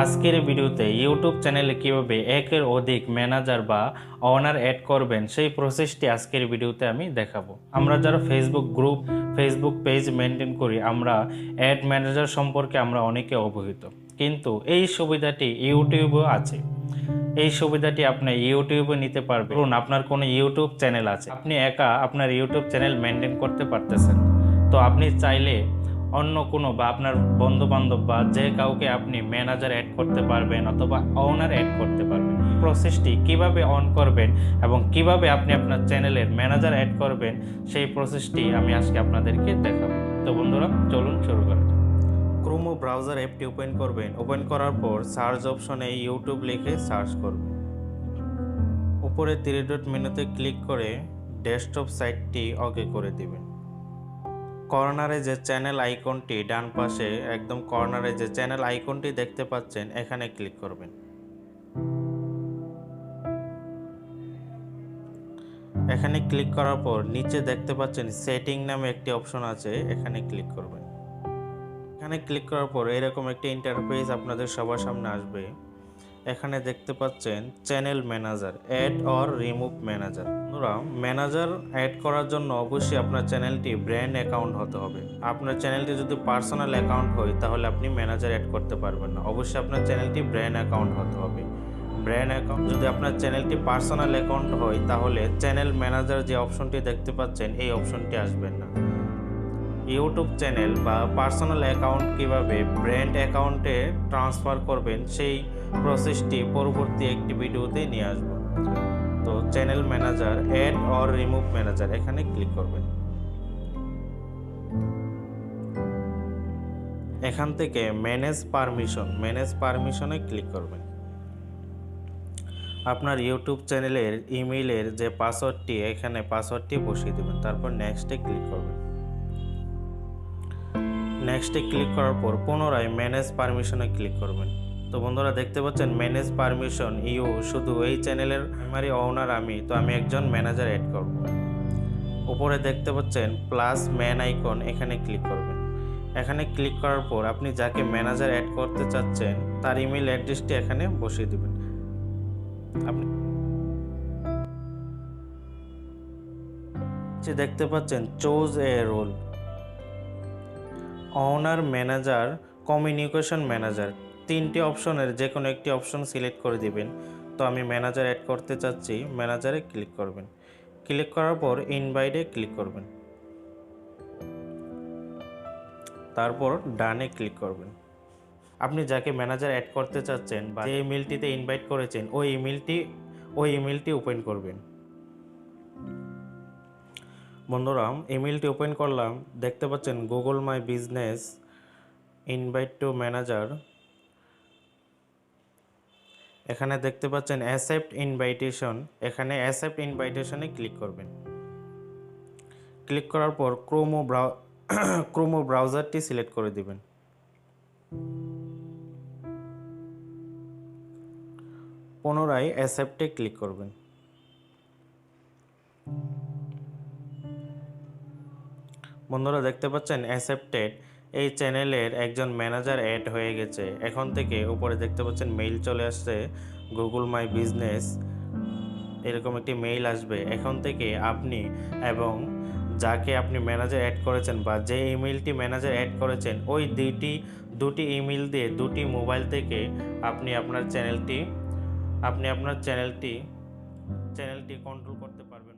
আজকের ভিডিওতে ইউটিউব চ্যানেলে কিভাবে একের অধিক ম্যানেজার বা ওনার অ্যাড করবেন সেই প্রসেসটি আজকের ভিডিওতে আমি দেখাবো। আমরা যারা Facebook group Facebook page maintain করি আমরা অ্যাড ম্যানেজার সম্পর্কে আমরা অনেকে অবহিত, কিন্তু এই সুবিধাটি ইউটিউবেও আছে। এই সুবিধাটি আপনি ইউটিউবে নিতে পারবেন। ধরুন আপনার কোনো ইউটিউব চ্যানেল আছে, আপনি একা আপনার ইউটিউব চ্যানেল মেনটেন করতে পারতেছেন, তো আপনি চাইলে অন্য কোনো বা আপনার বন্ধু বান্ধব বা যে কাউকে আপনি ম্যানেজার অ্যাড করতে পারবেন অথবা ওনার অ্যাড করতে পারবেন। প্রসেসটি কিভাবে অন করবেন এবং কিভাবে আপনি আপনার চ্যানেলের ম্যানেজার অ্যাড করবেন সেই প্রসেসটি আমি আজকে আপনাদেরকে দেখাবো। তো বন্ধুরা চলুন শুরু করা যাক। ক্রোম ব্রাউজার অ্যাপটি ওপেন করবেন। ওপেন করার পর সার্চ অপশনে ইউটিউব লিখে সার্চ করবেন। উপরে 3 ডট মেনুতে ক্লিক করে ডেস্কটপ সাইটটি ওকে করে দিবেন। কর্নারে যে চ্যানেল আইকনটি ডান পাশে একদম কর্নারে যে চ্যানেল আইকনটি দেখতে পাচ্ছেন এখানে ক্লিক করবেন। এখানে ক্লিক করার পর নিচে দেখতে পাচ্ছেন সেটিং নামে একটি অপশন আছে, এখানে ক্লিক করবেন। এখানে ক্লিক করার পর এরকম একটি ইন্টারফেস আপনাদের সবার সামনে আসবে। এখানে দেখতে পাচ্ছেন channel manager, add or remove manager. Manager add করার জন্য অবশ্যই আপনার চ্যানেলটি ব্র্যান্ড অ্যাকাউন্ট হতে হবে। আপনার চ্যানেলটি যদি পার্সোনাল অ্যাকাউন্ট হয় তাহলে আপনি ম্যানেজার অ্যাড করতে পারবেন না। অবশ্যই আপনার চ্যানেলটি ব্র্যান্ড অ্যাকাউন্ট হতে হবে। ব্র্যান্ড অ্যাকাউন্ট যদি আপনার চ্যানেলটি পার্সোনাল অ্যাকাউন্ট হয় তাহলে চ্যানেল ম্যানেজার যে অপশনটি দেখতে পাচ্ছেন এই অপশনটি আসবেন না। ইউটিউব চ্যানেল বা পার্সোনাল অ্যাকাউন্ট কিভাবে ব্র্যান্ড অ্যাকাউন্টে ট্রান্সফার করবেন সেই প্রসেসটি পরবর্তী একটি ভিডিওতে নিয়ে আসব। তো channel manager, add or remove manager এখানে ক্লিক করবেন। এখান থেকে ম্যানেজ পারমিশনে ক্লিক করবেন। আপনার ইউটিউব চ্যানেলের ইমেইলের যে পাসওয়ার্ডটি এখানে পাসওয়ার্ডটি বসিয়ে দেবেন, তারপর নেক্সটে ক্লিক করবেন। নেক্সটে ক্লিক করার পর পুনরায় ম্যানেজ পারমিশনে ক্লিক করবেন। তো বন্ধুরা দেখতে পাচ্ছেন ম্যানেজ পারমিশন ইউ, শুধু এই চ্যানেলের প্রাইমারি ওনার আমি, তো আমি একজন ম্যানেজার অ্যাড করব। উপরে দেখতে পাচ্ছেন প্লাস ম্যান আইকন, এখানে ক্লিক করবেন। এখানে ক্লিক করার পর আপনি যাকে ম্যানেজার অ্যাড করতে চাচ্ছেন তার ইমেল অ্যাড্রেসটি এখানে বসিয়ে দেবেন। আপনি দেখতে পাচ্ছেন choose a role, owner, manager, communication manager, 3টি অপশনের যে কোনো একটি অপশন সিলেক্ট করে দিবেন। তো আমি ম্যানেজার অ্যাড করতে চাচ্ছি, ম্যানেজারে ক্লিক করবেন। ক্লিক করার পর ইনভাইটে ক্লিক করবেন, তারপর ডানে ক্লিক করবেন। আপনি যাকে ম্যানেজার অ্যাড করতে চাচ্ছেন বা যে ইমেলটিতে ইনভাইট করেছেন ওই ইমেলটি ওপেন করবেন। বন্ধুরা ইমেলটি ওপেন করলাম, দেখতে পাচ্ছেন Google my business invite to manager. এখানে দেখতে পাচ্ছেন অ্যাকসেপ্ট ইনভাইটেশন, এখানে অ্যাকসেপ্ট ইনভাইটেশনে ক্লিক করবেন। ক্লিক করার পর ক্রোম ব্রাউজারটি সিলেক্ট করে দিবেন। পুনরায় অ্যাকসেপ্টে ক্লিক করবেন। বন্ধুরা দেখতে পাচ্ছেন অ্যাকসেপ্টেড, এই চ্যানেলের একজন ম্যানেজার অ্যাড হয়ে গেছে। এখন থেকে উপরে দেখতে পাচ্ছেন মেইল চলে আসছে, গুগল মাই বিজনেস এরকম একটি মেইল আসবে। এখন থেকে আপনি এবং যাকে আপনি ম্যানেজার অ্যাড করেছেন বা যে ইমেলটি ম্যানেজার অ্যাড করেছেন ওই দুটি ইমেল দিয়ে দুটি মোবাইল থেকে আপনি আপনার চ্যানেলটি কন্ট্রোল করতে পারবেন।